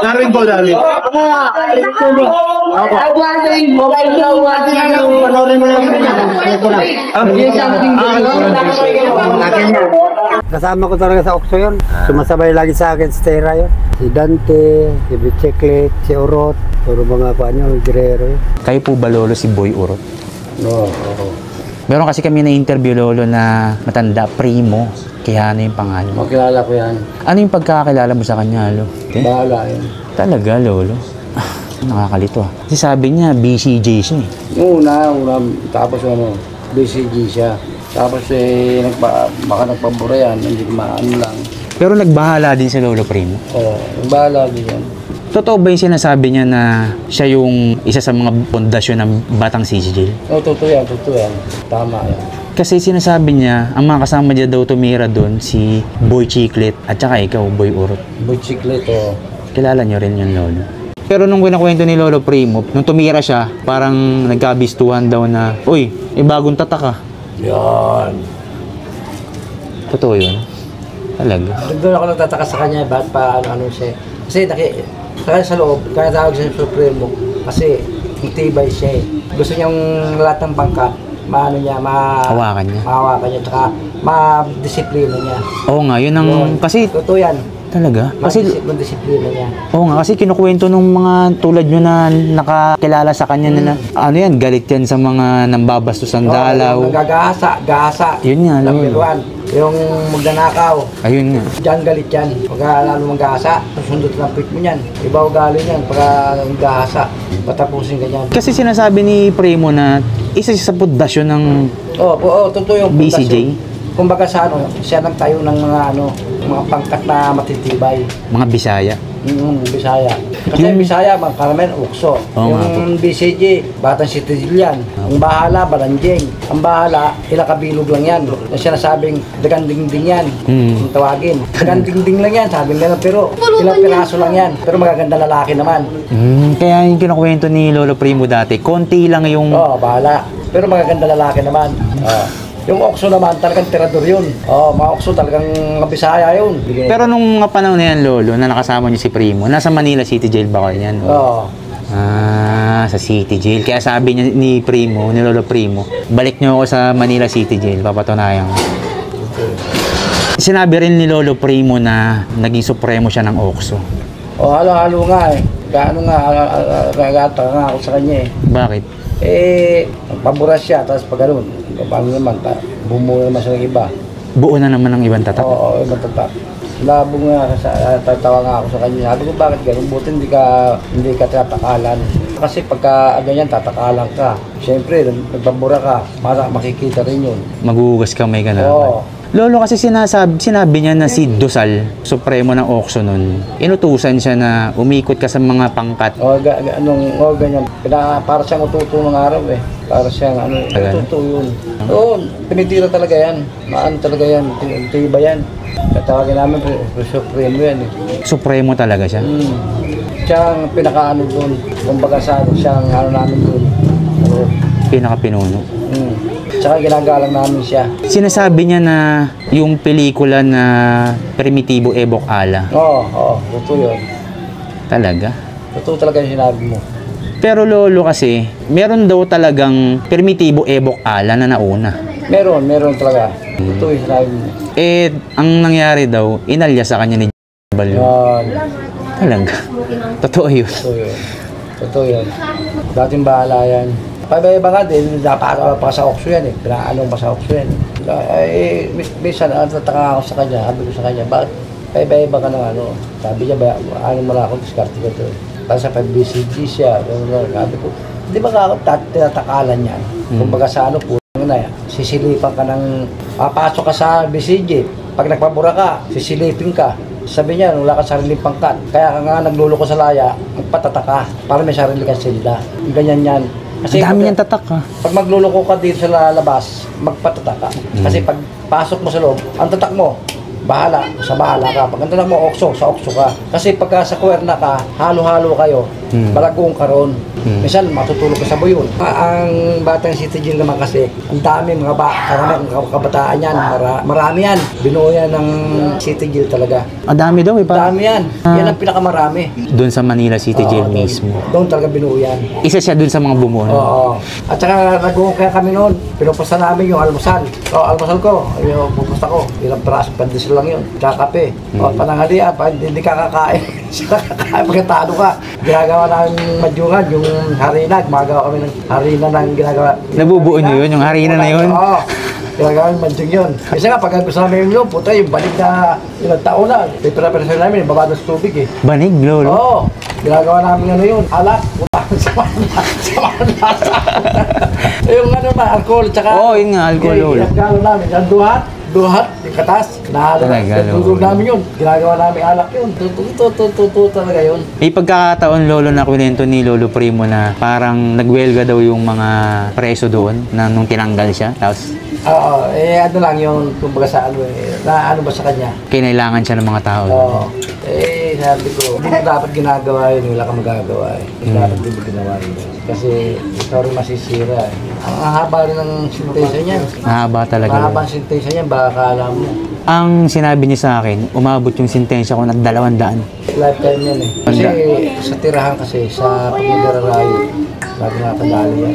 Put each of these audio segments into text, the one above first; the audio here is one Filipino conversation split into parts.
Darwin po, Darwin. Kasama ko talaga sa Okso yun. Sumasabay lagi sa akin si Tera yun. Si Dante, si Bicheklet, si Urot. Puro mga Guerrero yun. Kayo po ba, Lolo, si Boy Urot? Oo. Meron kasi kami na-interview, Lolo, na matanda, Primo. Kaya ano yung pangalan? Makilala ko yan. Ano yung pagkakakilala mo sa kanya, Lolo? Bahala yun. Talaga, Lolo? Nakakalito ah. Kasi sabi niya, BCJ siya eh. Una, tapos BCG siya. Tapos baka nagpabura yan, hindi maano lang. Pero nagbahala din si Lolo Primo? Oo, nagbahala din yan. Totoo ba yung sinasabi niya na siya yung isa sa mga pundasyon ng Batang CCJ? Oo, totoo yan. Tama yan. Kasi sinasabi niya, ang mga kasama niya daw tumira doon, si Boy Chiclet at saka ikaw, Boy Urot. Boy Chiclet, oo. Kilala niyo rin yun, Lolo. Pero nung kinakwento ni Lolo Primo, nung tumira siya, parang nagkabistuhan daw na, uy, bagong tatak ah. Yan. Totoo yun? Talaga? Doon ako nagtataka sa kanya, bakit pa ano siya. Kasi kaya sa loob, kaya tawag siya sa Supremo, kasi matibay siya eh. Gusto niyang lahat ng pangkat, hawakan niya, tsaka ma-disiplina niya. Oo nga, yun ang, kasi, totoo yan. Talaga? Kasi, disiplina niya. Oo nga, kasi kinukwento nung mga tulad nyo na nakakilala sa kanya na, ano yan, galit yan sa mga nambabastos ng dalaw. Gahasa. Yun nga, Lolo. Yung magnanakaw. Ayun nga. Diyan galit yan. Pagka lalo manggahasa, sundot ng pit mo yan. Iba ugali yan, pagka gahasa, patapusin ka yan. Kasi sinasabi ni Primo na isa sa pundasyon ng totoo yung BCJ. Kumbaga sa siya nagtayo ng mga pangkat na matitibay. Mga Bisaya. Bisaya. Kasi yung Bisaya, karamihan Ukso. Yung BCJ, Batang Citizil yan. Ang bahala, Balanjeng. Ang bahala, ilakabilog lang yan. Yung sinasabing, daganding-ding yan. Yung tawagin. Daganding-ding lang yan, sabi nila, pero ilang piraso lang yan. Pero magaganda lalaki naman. Kaya yung kinukwento ni Lolo Primo dati, konti lang yung... bahala. Pero magaganda lalaki naman. Yung Okso naman, talagang tirador yun. Mga Okso talagang Bisaya yun. Pero nung mga panahon na yan, Lolo, na nakasama niyo si Primo, nasa Manila City Jail ba kayo yan? Oo. Sa City Jail. Kaya sabi niya ni Primo, ni Lolo Primo, balik niyo ako sa Manila City Jail, papatunayan ko. Sinabi rin ni Lolo Primo na naging supremo siya ng Okso. Halo-halo nga eh. Nagata nga ako sa kanya eh. Bakit? Pabura siya, tapos pag ganun, paano naman, bumuo naman siya ng iba. Buo na naman ng ibang tatak? Oo, ibang tatak. Labo nga, tatawa nga ako sa kanya. Sabi ko, bakit ganun? Buti hindi ka tatakalan. Kasi pagka ganyan, tatakalan ka. Siyempre, nagpabura ka, makikita rin yun. Maghuhugas kamay ka na. Oo. Lolo, kasi sinabi niya na si Dosal, supremo ng Okso nun, inutusan siya na umikot ka sa mga pangkat. Ganyan. Para siyang ututo ng araw eh. Para siyang ututo yun. Pinitira talaga yan. Talaga yan. Tiba yan. Katawagin namin, supremo yan eh. Supremo talaga siya? Siyang pinakaano doon. Kumbaga siyang namin doon. Pinaka-pinuno? Tsaka ginagalang namin siya. Sinasabi niya na yung pelikula na Primitibo Ebok Ala. Oo, totoo yun. Talaga? Totoo talaga yung sinabi mo. Pero Lolo kasi, meron daw talagang Primitibo Ebok Ala na nauna. Meron talaga. Totoo yung sinabi mo. Ang nangyari daw, inalya sa kanya ni Balyo. Talaga? Totoo yun? Totoo yun. Dating bahala yan. Paiba-iba nga din, dapat pa sa Okso yan eh. Pinaano pa sa Okso yan eh. Minsan, tataka ako sa kanya, sabi ko sa kanya, bakit paiba-iba ka ng ano? Sabi niya, ano mo na ako, diskarte ko ito. Tapos sa 5BCG siya, sabi ko, hindi ba nga ako tinatakalan yan? Kumbaga sa ano, sisilipan ka ng, papasok ka sa BCG, pag nagpabura ka, sisilipin ka. Sabi niya, wala ka sariling pangkat. Kaya ka nga nagluloko sa laya, magpatataka, para may sarili kang silda. Ganyan yan. Kasi ang dami niyang tatak ha. Pag magluloko ka dito sa labas, magpatatak ka. Kasi pag pasok mo sa loob, ang tatak mo, bahala ka. Pag ang tatak mo, Okso, sa Okso ka. Kasi pagka sa kuwerna ka, halo-halo kayo, balagong ka ron. Minsan, matutulog ka sa buyon. Ang batang City Jail naman kasi, ang dami mga karami, kabataan yan. Marami yan. Binuo yan ng City Jail talaga. Ang dami daw eh. Dami yan. Yan ang pinakamarami. Doon sa Manila City Jail mismo. Doon talaga binuo yan. Isa siya doon sa mga bumuo. Oo. At saka nag-uukaya kami noon. Pinupusta namin yung almusal. Almusal ko, yung pupusta ko. Ilang praso, pandesal lang yun. Tsaka kape. Pananghalian, hindi ka kakain. Kakain pagkatalo ka. Ginagawa namin madyungan, yung harinag. Magawa kami ng harina ng ginagawa. Nabubuo niyo yun, yung harina na yun? Oo. Ginagawa ng madyung yun. Kasi nga, pag gusto namin yung puta, yung balik na ilang taon na. Pipira-pira namin, babado sa tubig eh. Banig, lolo? Oo. Ginagawa namin ano yun. Alak. Sa yung ano ba, alcohol, tsaka... Oo, yun nga, alcohol, lolo. Yung gano'n namin, yung duhat, yung katas, nahalo namin yun. Ginagawa namin alak yun. Tuto talaga yun. May pagkakataon, lolo, na kwento ni Lolo Primo na parang nagwelga daw yung mga preso doon na nung tinanggal siya. Tapos, Oo, ano lang yung, kumbaga sa ano na ano ba sa kanya. kinailangan siya ng mga tao. Oo. Sabi ko, hindi mo dapat ginagawa yun, wala kang magagawa eh. Dapat hindi mo ginawa yun. Kasi ikaw rin masisira eh. Ang haba rin ng sintesa niya. Mahaba talaga. Mahaba ang sintesa niya, baka akala mo. Ang sinabi niya sa akin, umabot yung sintensya ko ng 200. Lifetime yan eh. Kasi sa tirahan kasi, sa pagmigarayo, lagi nakakadali yan.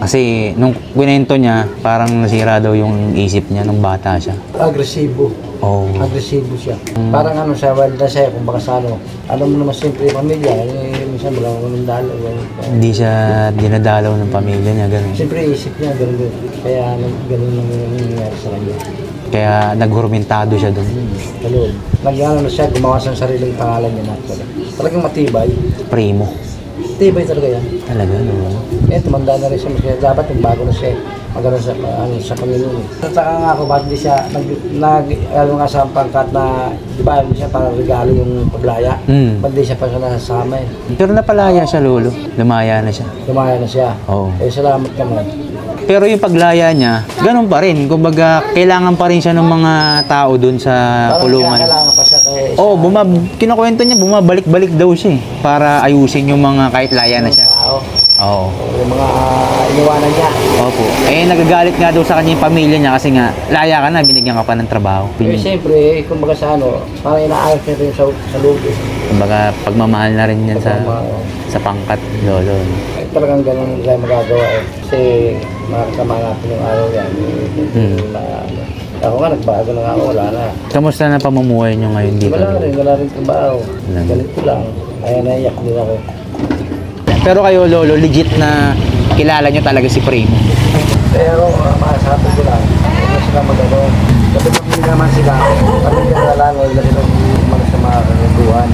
Kasi nung kwento niya, parang nasira daw yung isip niya nung bata siya. Agresibo. Oh. Agresibo siya. Parang ano siya, wild na siya, kung baka sa ano. Alam mo naman simple yung pamilya, minsan wala ko ng dalaw. Hindi siya dinadalaw ng pamilya niya, gano'n. Siyempre isip niya, gano'n. Kaya gano'n naman yung nangyayari sa kanya. Kaya naghurmentado siya doon. Kalod. Nag-ano na siya, gumawa sa sariling pangalan niya na. Talagang matibay. Primo. Tibay talaga yan. Talaga, no? Tumanda na rin siya. Mas dapat yung bago na siya. Magano sa Panginoon. Tataka nga ako, bakit di siya alam nga sa pangkat na, di ba, siya parang regalo yung paglaya. Bakit di siya pa siya nasasama eh. Pero napalaya siya, lolo. Lumaya na siya. Lumaya na siya. Oo. Salamat naman. Pero yung paglaya niya, ganun pa rin. Kumbaga, kailangan pa rin siya ng mga tao doon sa Parang kulungan. kailangan pa siya kaya Oo, kinukwento niya, bumabalik-balik daw siya eh. Para ayusin yung mga kahit laya na siya. tao. Oo. Yung mga iniwanan niya. Opo. Eh, nagagalit nga daw sa kanya yung pamilya niya kasi nga, laya ka na, binigyan ka pa ng trabaho. Siyempre, kumbaga sa ano, parang inaayos niya rin sa loob eh. Kumbaga, pagmamahal na rin yan sa pangkat, lolo. Talagang ganun tayo magagawa eh. Kasi makakasama natin yung araw yan. Ako nga, nagbago na nga ako, wala na. Kamusta na pamumuhay niyo ngayon dito? Wala rin trabaho. Ganito lang. Kaya naiyak din ako. Pero kayo, lolo, legit na kilala niyo talaga si Primo. Pero masasabi ko lang, kung sila mag-ano, kapag hindi naman sila, kami nila lang, wala rin ang sa mga kaguhan.